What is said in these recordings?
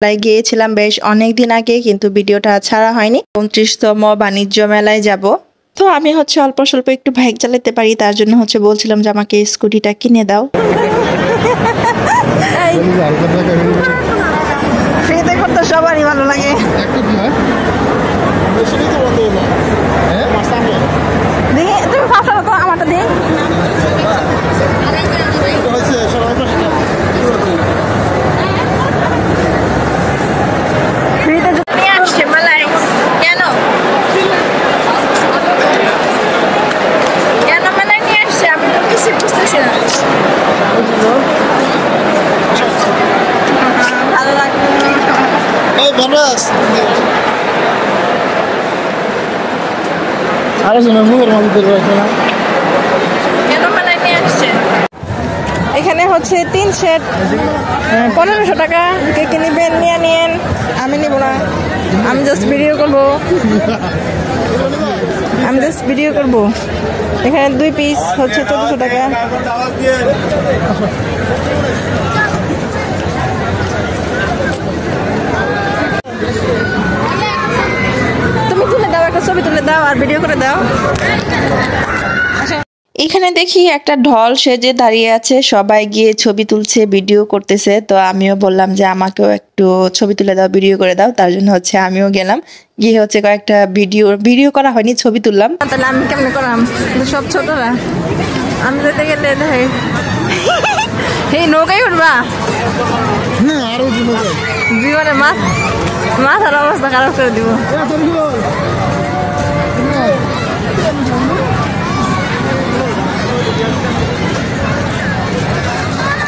গিয়েছিলাম বেশ অনেকদিন আগে, কিন্তু ভিডিওটা ছাড়া হয়নি। 29তম বাণিজ্য মেলায় যাব। তো আমি অল্প স্বল্প একটু বাইক চালাতে পারি, তার জন্য বলছিলাম যে আমাকে স্কুটিটা কিনে দাও। ফ্রিতে করতে সবারই ভালো লাগে। তুমি ফাঁসালো তো আমারটা দিন। ফ্রিতে নিয়ে আসছে মেলায়। কেন কেন মেলায় নিয়ে আসছে আমি তো কিছু বুঝতেছি না। ভালো লাগবে। এখানে 3 সেট 1500 টাকা। কে কে নিবেন নিয়ে নিন, আমি নিব না। আমি জাস্ট ভিডিও করব। এখানে 2 পিস 1400 টাকা। তুমি তুলে দাও, একটা ছবি তুলে দাও আর ভিডিও করে দাও। এখানে দেখি একটা ঢল সেজে দাঁড়িয়ে আছে, সবাই গিয়ে ছবি তুলছে, ভিডিও করতেছে। তো আমিও বললাম যে আমাকেও একটু ছবি তুলে দাও, ভিডিও করে দাও। তার জন্য আমিও গেলাম, গিয়ে কয়েকটা ভিডিও করা হয়নি, ছবি তুললাম। তাহলে আমি কেমনে করলাম, সব ছোটরা। আমি যেতে গেলে এই নৌকায় উঠবা, বিমানে মাথার অবস্থা খারাপ করে দিব।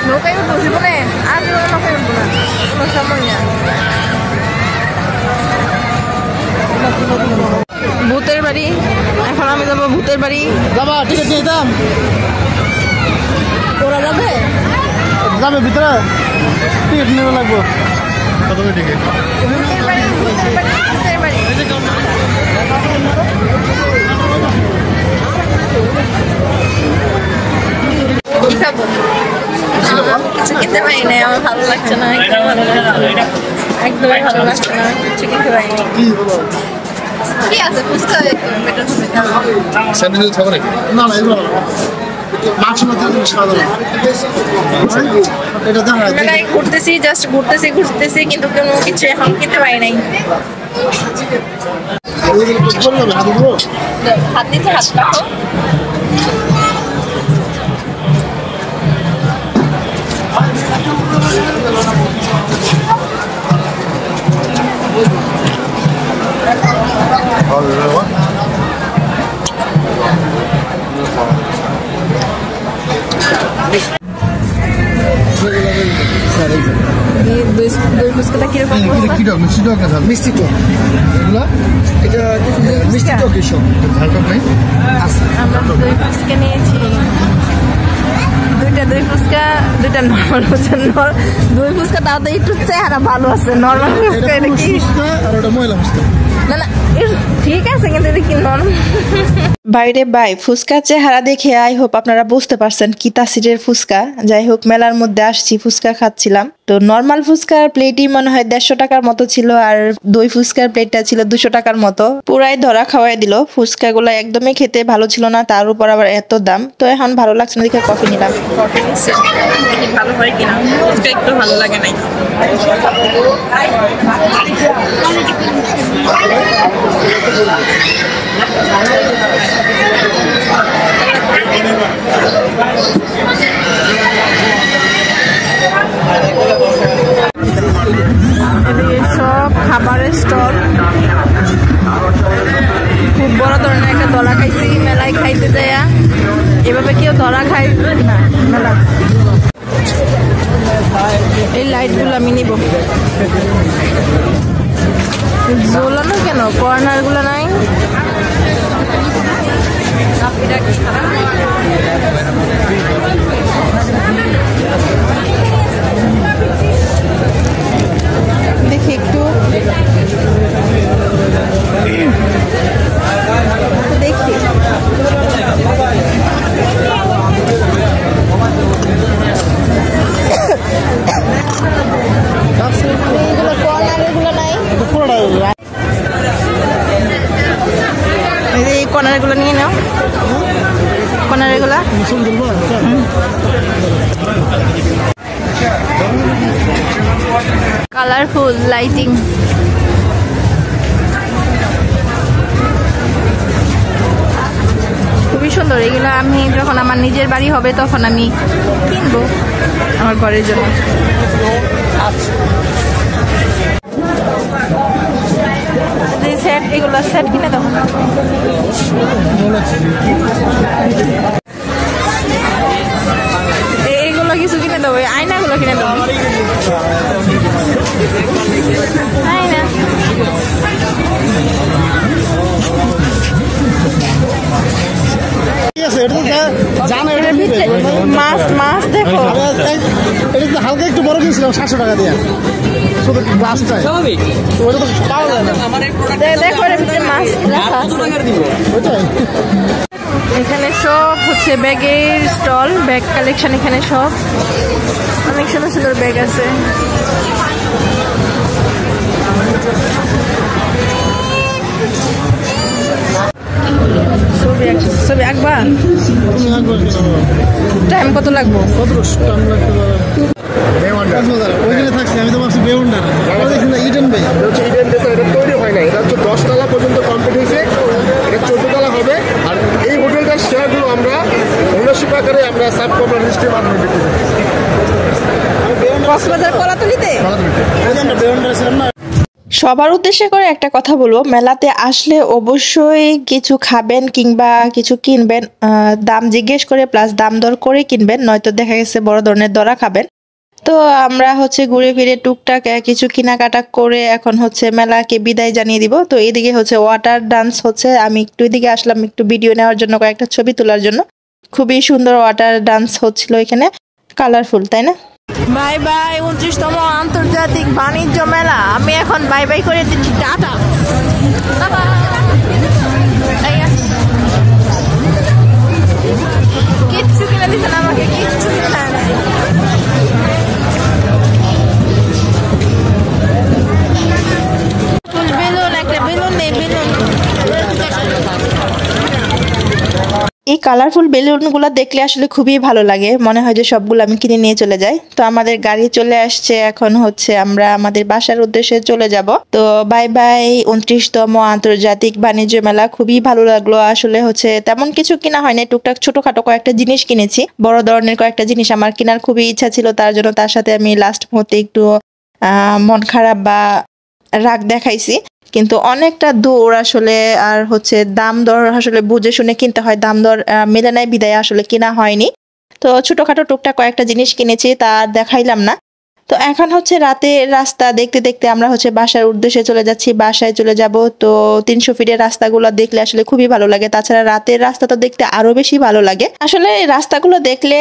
নৌকায় উঠবো জীবনে, আর জীবনে নৌকায় উঠবো না, কোনো সময় না। ভূতের বাড়ি, এখন আমি যাবো ভূতের বাড়ি। যাবা টিকিট নিয়ে দাম, ওরা যাবে ভিতরে, টিকিট নেওয়া লাগবো। কত করে টিকিট? কি খাবো? কিছু কিনতে পারি না, আমার ভালো লাগছে না, একদমই ভালো লাগছে না, কিছু কিনতে পারি না। কি আছে ফুচকা? ঘুরতেছি, জাস্ট ঘুরতেছি, কিন্তু কোনো কিছু এখন কিনতে পারি নাই। হাত দিচ্ছে, হাত রাখো। দই ফুচকাটা কিরকম? মিষ্টি টক, এটা মিষ্টি টক, এসব ঝালটক নাই। আমরা দই ফুচকা নিয়েছি, দুইটা দই ফুচকা, দুইটা নর্মাল ফুচকা। দই ফুচকা তাও তো একটু চেহারা ভালো আছে, নর্মাল ফুচকা এটা কি? আর ওটা ময়লা ফুচকা। না না ঠিক আছে, কিন্তু এটা কি নরমাল? বাইরে বাই ফুচকা চেহারা দেখে আই হোপ আপনারা বুঝতে পারছেন কি তাসিরের ফুচকা। যাই হোক, মেলার মধ্যে আসছি, ফুচকা খাচ্ছিলাম। তো নর্মাল ফুচকার প্লেটই মনে হয় 150 টাকার মতো ছিল, আর দই ফুচকার প্লেটটা ছিল 200 টাকার মতো। পুরাই ধরা খাওয়াই দিল। ফুচকা গুলো একদমই খেতে ভালো ছিল না, তার উপর আবার এত দাম। তো এখন ভালো লাগছে না দেখে কফি নিলাম। কফি নিচ্ছে, ভালো হয় কিনা, ফুচকা একটু ভালো লাগে নাই। সব খাবারের স্টল, খুব বড় ধরনের একটা ধরা খাইছি মেলায় খাইতে যাইয়া। এভাবে কেউ ধরা খায় না মেলা। এই লাইট গুলো আমি নিব। জ্বলানো কেন, কর্নার গুলো নাই? দেখি একটু দেখি। এইগুলো কর্নারগুলো নিয়ে নাও, কর্নারগুলো। কালারফুল লাইটিং, খুবই সুন্দর। এগুলো আমি যখন আমার নিজের বাড়ি হবে তখন আমি কিনবো আমার ঘরের জন্য। সেট, এগুলো সেট কিনে দেবো। এইগুলো কিছু কিনে দেবো, আয়নাগুলো কিনে দেবো। আয়না মাছ, মাছ দেখো, হালকা একটু বড় কিনছিলাম 700 টাকা দিয়ে, শুধু গ্লাসটাই, ওটা তো পাওয়া যায় না। দেখো এর ভিতরে মাছ রাখা আছে। এখানে সব হচ্ছে ব্যাগের স্টল, ব্যাগ কালেকশন। এখানে সব অনেক সুন্দর সুন্দর ব্যাগ আছে। ছবি আঁকবা? টাইম কত লাগবো? ওইখানে থাকছি আমি তো ভাবছি বেউন্ডার, দেখছি না ইডেন বে। ইডেন বে এটা তৈরি হয় না, এটা হচ্ছে 10 তলা পর্যন্ত কমপ্লিট হয়েছে, এটা 14 তলা হবে। আর এই হোটেলটার শেয়ারগুলো আমরা ওনারশিপ আকারে আমরা সাব কর্পোরেট রেজিস্ট্রির মাধ্যমে বিক্রি করি। কক্সবাজার কলাতলিতে বেউন্ডার ছিলাম না। সবার উদ্দেশ্যে করে একটা কথা বলবো, মেলাতে আসলে অবশ্যই কিছু খাবেন কিংবা কিছু কিনবেন, দাম জিজ্ঞেস করে প্লাস দাম দর করে কিনবেন, নয়তো দেখা গেছে বড় ধরনের দরা খাবেন। তো আমরা হচ্ছে ঘুরে ফিরে টুকটাক কিছু কেনাকাটা করে এখন হচ্ছে মেলাকে বিদায় জানিয়ে দিব। তো এইদিকে হচ্ছে ওয়াটার ডান্স হচ্ছে, আমি একটু এদিকে আসলাম একটু ভিডিও নেওয়ার জন্য, কয়েকটা ছবি তোলার জন্য। খুবই সুন্দর ওয়াটার ডান্স হচ্ছিল এখানে, কালারফুল, তাই না? বাই বাই 29তম আন্তর্জাতিক বাণিজ্য মেলা। আমি এখন বাই বাই করে দিচ্ছি, টাটা। কিচ্ছু কিনে দিচ্ছেন আমাকে, কিচ্ছু কিনে বেলুন, একটা বেলুন নেই, বেলুন। এই কালারফুল বেলুনগুলো দেখলে আসলে খুবই ভালো লাগে, মনে হয় যে সবগুলো আমি কিনে নিয়ে চলে যাই। তো আমাদের গাড়ি চলে আসছে, এখন হচ্ছে আমরা আমাদের বাসার উদ্দেশ্যে চলে যাব। তো বাই বাই 29তম আন্তর্জাতিক বাণিজ্য মেলা। খুবই ভালো লাগলো আসলে, হচ্ছে তেমন কিছু কিনা হয়নি, টুকটাক ছোটখাটো কয়েকটা জিনিস কিনেছি। বড় ধরনের কয়েকটা জিনিস আমার কেনার খুবই ইচ্ছা ছিল, তার জন্য তার সাথে আমি লাস্ট মুহূর্তে একটু মন খারাপ বা রাগ দেখাইছি। কিন্তু অনেকটা দূর আসলে, আর হচ্ছে দাম দর আসলে বুঝে শুনে কিনতে হয়, দাম দর মেলে নাই বিদায় আসলে কিনা হয়নি। তো ছোটখাটো টুকটাক কয়েকটা জিনিস কিনেছি, তা দেখাইলাম না। তো এখন হচ্ছে রাতের রাস্তা দেখতে দেখতে আমরা হচ্ছে বাসার উদ্দেশ্যে চলে যাচ্ছি, বাসায় চলে যাব। তো 300 ফিটের রাস্তাগুলো দেখলে আসলে খুবই ভালো লাগে, তাছাড়া রাতের রাস্তা তো দেখতে আরো বেশি ভালো লাগে। আসলে রাস্তাগুলো দেখলে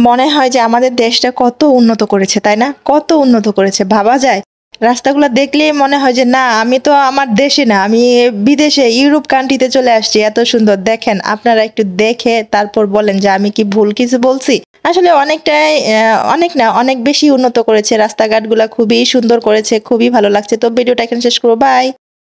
মনে হয় যে আমাদের দেশটা কত উন্নত করেছে, তাই না? কত উন্নত করেছে ভাবা যায়। রাস্তাগুলো দেখলেই মনে হয় যে না, আমি তো আমার দেশে না, আমি বিদেশে ইউরোপ কান্ট্রিতে চলে আসছি। এত সুন্দর দেখেন, আপনারা একটু দেখে তারপর বলেন যে আমি কি ভুল কিছু বলছি। আসলে অনেকটাই, অনেক না অনেক বেশি উন্নত করেছে, রাস্তাঘাটগুলো খুবই সুন্দর করেছে, খুবই ভালো লাগছে। তো ভিডিওটা এখানে শেষ করবো, বাই।